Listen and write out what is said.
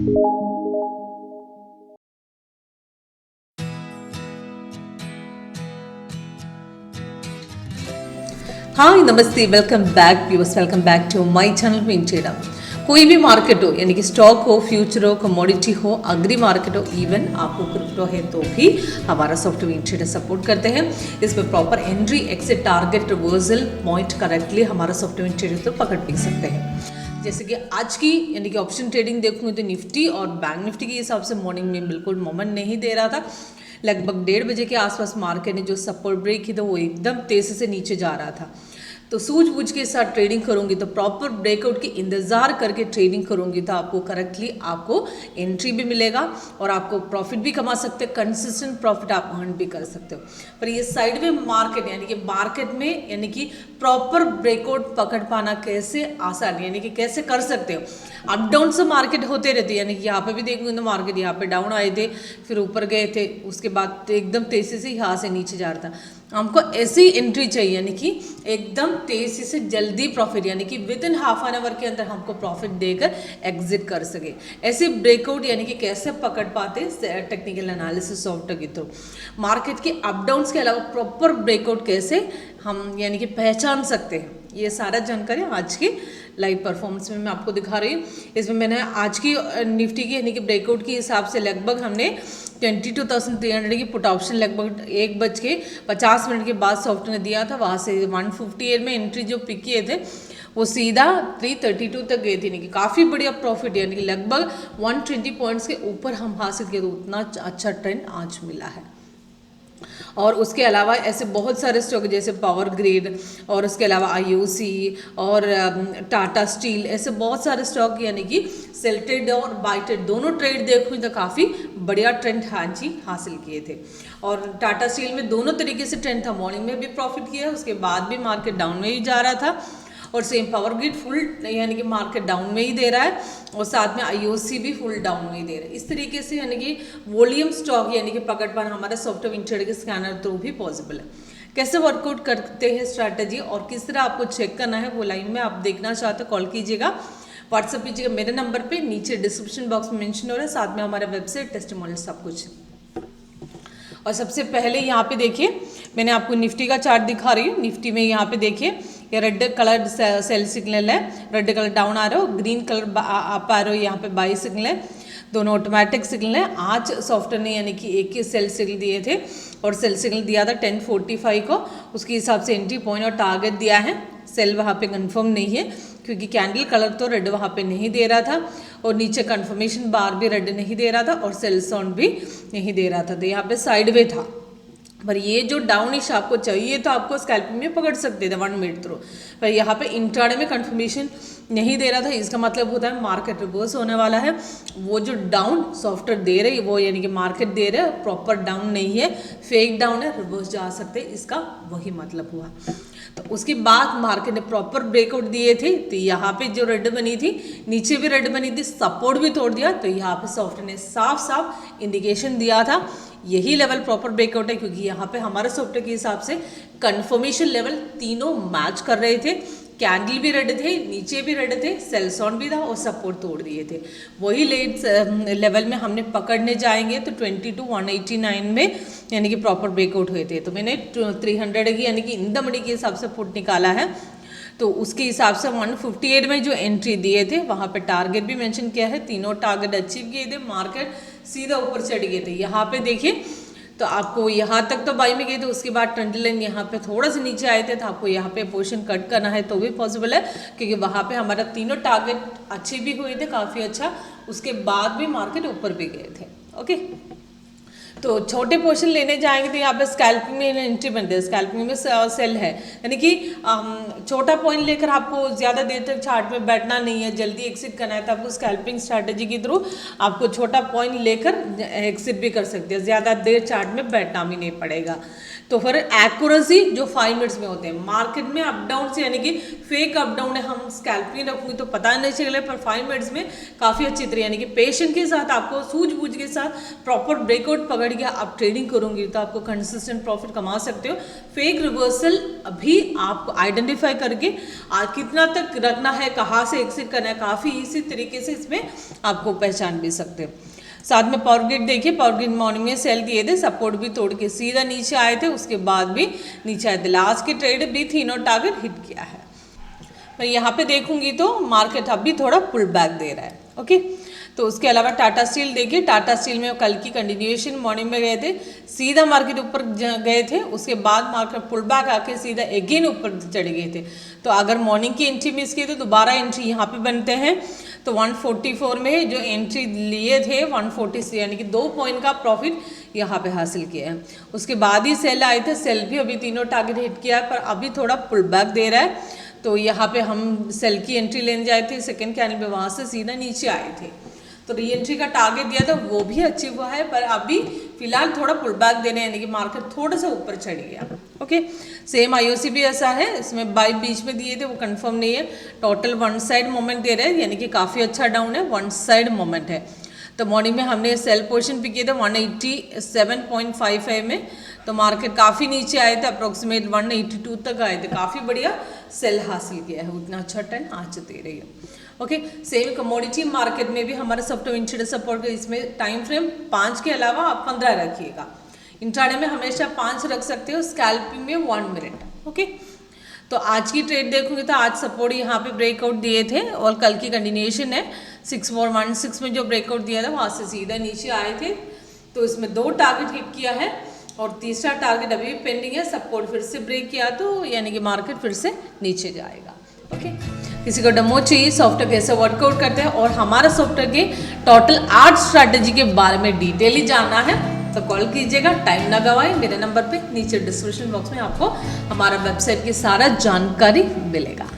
हाय नमस्ते, welcome back viewers, welcome back to my channel Twin Trader. कोई भी market हो, यानी कि स्टॉक हो, फ्यूचर हो, कमोडिटी हो, अग्री मार्केट हो, इवन आपको क्रिप्टो है तो भी हमारा सॉफ्टवेयर ट्रेडर सपोर्ट करते हैं। इसमें proper entry, exit, target, reversal point correctly हमारा सॉफ्टवेयर ट्रेडर तो पकड़ भी सकते हैं। जैसे कि आज की यानी कि ऑप्शन ट्रेडिंग देखूँ तो निफ्टी और बैंक निफ्टी के हिसाब से मॉर्निंग में बिल्कुल मोमेंट नहीं दे रहा था। लगभग 1:30 बजे के आसपास मार्केट ने जो सपोर्ट ब्रेक की था वो एकदम तेजी से नीचे जा रहा था। तो सूझबूझ के साथ ट्रेडिंग करूंगी तो प्रॉपर ब्रेकआउट के इंतज़ार करके ट्रेडिंग करूंगी तो आपको करेक्टली आपको एंट्री भी मिलेगा और आपको प्रॉफिट भी कमा सकते हैं, कंसिस्टेंट प्रॉफिट आप अर्न भी कर सकते हो। पर ये साइड में मार्केट यानी कि मार्केट में यानी कि प्रॉपर ब्रेकआउट पकड़ पाना कैसे आसान, यानी कि कैसे कर सकते हो। अप डाउन से मार्केट होते रहते हैं, यानी कि यहाँ पे भी देखोगे तो मार्केट यहाँ पे डाउन आए थे, फिर ऊपर गए थे, उसके बाद एकदम तेजी से यहाँ से नीचे जा रहा था। हमको ऐसी एंट्री चाहिए यानी कि एकदम तेजी से जल्दी प्रॉफिट, यानी कि with in half an hour के अंदर हमको प्रॉफिट देकर एग्जिट कर सके। ऐसे ब्रेकआउट यानी कि कैसे पकड़ पाते टेक्निकल एनालिसिस सॉफ्टवेयर के थ्रू। मार्केट के अप डाउन्स के अलावा प्रॉपर ब्रेकआउट कैसे हम यानी कि पहचान सकते हैं, ये सारा जानकारी आज की लाइव परफॉर्मेंस में मैं आपको दिखा रही हूँ। इसमें मैंने आज की निफ्टी की यानी कि ब्रेकआउट के हिसाब से लगभग हमने 22,300 की पुट ऑप्शन लगभग 1:50 के बाद सॉफ्टवेयर ने दिया था। वहाँ से 158 में एंट्री जो पिक किए थे वो सीधा 332 तक गए थे, यानी कि काफ़ी बढ़िया प्रॉफिट, यानी कि लगभग 120 पॉइंट्स के ऊपर हम हासिल किए, तो उतना अच्छा ट्रेंड आज मिला है। और उसके अलावा ऐसे बहुत सारे स्टॉक जैसे पावर ग्रिड और उसके अलावा आईओसी और टाटा स्टील, ऐसे बहुत सारे स्टॉक यानी कि सेल ट्रेड और बाय ट्रेड दोनों ट्रेड देखूँ तो काफ़ी बढ़िया ट्रेंड आज ही हासिल किए थे। और टाटा स्टील में दोनों तरीके से ट्रेंड था, मॉर्निंग में भी प्रॉफिट किया, उसके बाद भी मार्केट डाउन में ही जा रहा था। और सेम पावर ग्रिड फुल यानी कि मार्केट डाउन में ही दे रहा है और साथ में आईओसी भी फुल डाउन में ही दे रहा है। इस तरीके से यानी कि वॉल्यूम स्टॉक यानी कि पकड़ पाना हमारे सॉफ्टवेयर ट्रेडर के स्कैनर थ्रू भी पॉसिबल है। कैसे वर्कआउट करते हैं स्ट्रैटेजी और किस तरह आपको चेक करना है वो लाइव में आप देखना चाहते हो, कॉल कीजिएगा, व्हाट्सएप कीजिएगा मेरे नंबर पे, नीचे डिस्क्रिप्शन बॉक्स में मेंशन हो रहा है, साथ में हमारा वेबसाइट, टेस्टिमोनियल, सब कुछ। और सबसे पहले यहाँ पे देखिए मैंने आपको निफ्टी का चार्ट दिखा रही हूँ। निफ्टी में यहाँ पे देखिए ये रेड कलर सेल सिग्नल है, रेड कलर डाउन आ रहा है, ग्रीन कलर आप आ रहे हो, यहाँ पे बाई सिग्नल है, दोनों ऑटोमेटिक सिग्नल है। आज सॉफ्टवेयर ने यानी कि एक ही सेल सिग्नल दिए थे और सेल सिग्नल दिया था 10:45 को, उसके हिसाब से एंट्री पॉइंट और टारगेट दिया है। सेल वहाँ पे कंफर्म नहीं है क्योंकि कैंडल कलर तो रेड वहाँ पे नहीं दे रहा था और नीचे कंफर्मेशन बार भी रेड नहीं दे रहा था और सेल साउंड भी नहीं दे रहा था, तो यहाँ पे साइडवे था। पर ये जो डाउनिश आपको चाहिए तो आपको स्कैल्पिंग में पकड़ सकते थे 1 मिनट थ्रू, पर यहाँ पे इंट्राडे में कंफर्मेशन नहीं दे रहा था। इसका मतलब होता है मार्केट रिवर्स होने वाला है। वो जो डाउन सॉफ्टवेयर दे रही है वो यानी कि मार्केट दे रहे है प्रॉपर डाउन नहीं है, फेक डाउन है, रिवर्स जा सकते हैं, इसका वही मतलब हुआ। तो उसके बाद मार्केट ने प्रॉपर ब्रेकआउट दिए थे, तो यहाँ पे जो रेड बनी थी नीचे भी रेड बनी थी, सपोर्ट भी तोड़ दिया, तो यहाँ पे सॉफ्टवेयर ने साफ साफ इंडिकेशन दिया था यही लेवल प्रॉपर ब्रेकआउट है, क्योंकि यहाँ पे हमारे सॉफ्टवेयर के हिसाब से कंफर्मेशन लेवल तीनों मैच कर रहे थे। कैंडल भी रेड थे, नीचे भी रेड थे, सेल साउंड भी था और सपोर्ट तोड़ दिए थे। वही लेवल में हमने पकड़ने जाएंगे तो 22,189 में यानी कि प्रॉपर ब्रेकआउट हुए थे। तो मैंने 300 की यानी कि इन द मनी के हिसाब से पुट निकाला है, तो उसके हिसाब से 158 में जो एंट्री दिए थे वहाँ पे टारगेट भी मेंशन किया है, तीनों टारगेट अचीव किए थे, मार्केट सीधा ऊपर चढ़ गए थे। यहाँ पे देखिए तो आपको यहाँ तक तो बाई में गए थे, उसके बाद ट्रेंड लाइन यहाँ पे थोड़ा सा नीचे आए थे, तो आपको यहाँ पे पोजीशन कट करना है तो भी पॉसिबल है, क्योंकि वहाँ पे हमारा तीनों टारगेट अच्छे भी हुए थे काफ़ी अच्छा, उसके बाद भी मार्केट ऊपर भी गए थे। ओके, तो छोटे पोर्शन लेने जाएंगे तो यहाँ पे स्कैल्पिंग में एंट्री बनते हैं, स्कैल्पिंग में सेल है, यानी कि छोटा पॉइंट लेकर आपको ज़्यादा देर तक चार्ट में बैठना नहीं है, जल्दी एग्जिट करना है, तो आपको स्कैल्पिंग स्ट्रैटेजी के थ्रू आपको छोटा पॉइंट लेकर एग्जिट भी कर सकते हैं, ज़्यादा देर चार्ट में बैठना भी नहीं पड़ेगा। तो फिर एक्यूरेसी जो 5 मिनट्स में होते हैं मार्केट में अप डाउन से, यानी कि फेक अप डाउन है, हम स्कैल्पिंग रखूँगी तो पता नहीं चले, पर 5 मिनट्स में काफ़ी अच्छी तरह यानी कि पेशेंट के साथ आपको सूझबूझ के साथ प्रॉपर ब्रेकआउट पकड़ के आप ट्रेडिंग करोगे तो आपको कंसिस्टेंट प्रॉफिट कमा सकते हो। फेक रिवर्सल अभी आप आइडेंटिफाई करके कितना तक रखना है, कहाँ से एग्जिट करना है, काफ़ी इसी तरीके से इसमें आपको पहचान भी सकते हैं। साथ में पावर ग्रिड देखिए, पावर ग्रिड मॉर्निंग में सेल दिए थे, सपोर्ट भी तोड़ के सीधा नीचे आए थे, उसके बाद भी नीचे आए थे। लास्ट के ट्रेड भी तीनों टारगेट हिट किया है। मैं यहाँ पे देखूंगी तो मार्केट अभी थोड़ा पुल बैक दे रहा है। ओके, तो उसके अलावा टाटा स्टील देखिए, टाटा स्टील में कल की कंटिन्यूएशन मॉर्निंग में गए थे, सीधा मार्केट ऊपर गए थे, उसके बाद मार्केट पुल बैक आके सीधा अगेन ऊपर चढ़ गए थे। तो अगर मॉर्निंग की एंट्री मिस की तो दोबारा एंट्री यहाँ पे बनते हैं। तो 144 में जो एंट्री लिए थे 140 यानी कि 2 पॉइंट का प्रॉफिट यहाँ पे हासिल किया है। उसके बाद ही सेल आए थे, सेल भी अभी तीनों टारगेट हिट किया है, पर अभी थोड़ा पुल बैक दे रहा है। तो यहाँ पे हम सेल की एंट्री लेने जाए थे सेकेंड कैंडल पे, वहाँ से सीधा नीचे आए थे, तो री एंट्री का टारगेट दिया था वो भी अचीव हुआ है, पर अभी फिलहाल थोड़ा पुल बैक देने यानी कि मार्केट थोड़ा सा ऊपर चढ़ गया। ओके, सेम आईओसी भी ऐसा है, इसमें बाई बीच में दिए थे वो कंफर्म नहीं है, टोटल वन साइड मोमेंट दे रहे हैं यानी कि काफ़ी अच्छा डाउन है, वन साइड मोमेंट है। तो मॉर्निंग में हमने सेल पोर्शन भी किए थे 187.55 में, तो मार्केट काफ़ी नीचे आए थे, अप्रोक्सीमेट 182 तक आए थे, काफ़ी बढ़िया सेल हासिल किया है, उतना अच्छा ट्रेंड आज दे रही है। ओके, सेम कमोडिटी मार्केट में भी हमारा सब इंट्राडे सपोर्ट है, इसमें टाइम फ्रेम 5 के अलावा आप 15 रखिएगा। इंट्राडे में हमेशा 5 रख सकते हो, स्कैल्पिंग में 1 मिनट। ओके, तो आज की ट्रेड देखोगे तो आज सपोर्ट यहाँ पे ब्रेकआउट दिए थे और कल की कंटिन्यूएशन है 6416 में जो ब्रेकआउट दिया था वहाँ से सीधा नीचे आए थे। तो इसमें 2 टारगेट हिट किया है और तीसरा टारगेट अभी भी पेंडिंग है, सपोर्ट फिर से ब्रेक किया तो यानी कि मार्केट फिर से नीचे जाएगा। ओके, किसी को डेमो चाहिए सॉफ्टवेयर कैसे वर्कआउट करते हैं और हमारा सॉफ्टवेयर के टोटल 8 स्ट्रैटेजी के बारे में डिटेल ही जानना है तो कॉल कीजिएगा, टाइम ना गवाएं। मेरे नंबर पे नीचे डिस्क्रिप्शन बॉक्स में आपको हमारा वेबसाइट की सारा जानकारी मिलेगा।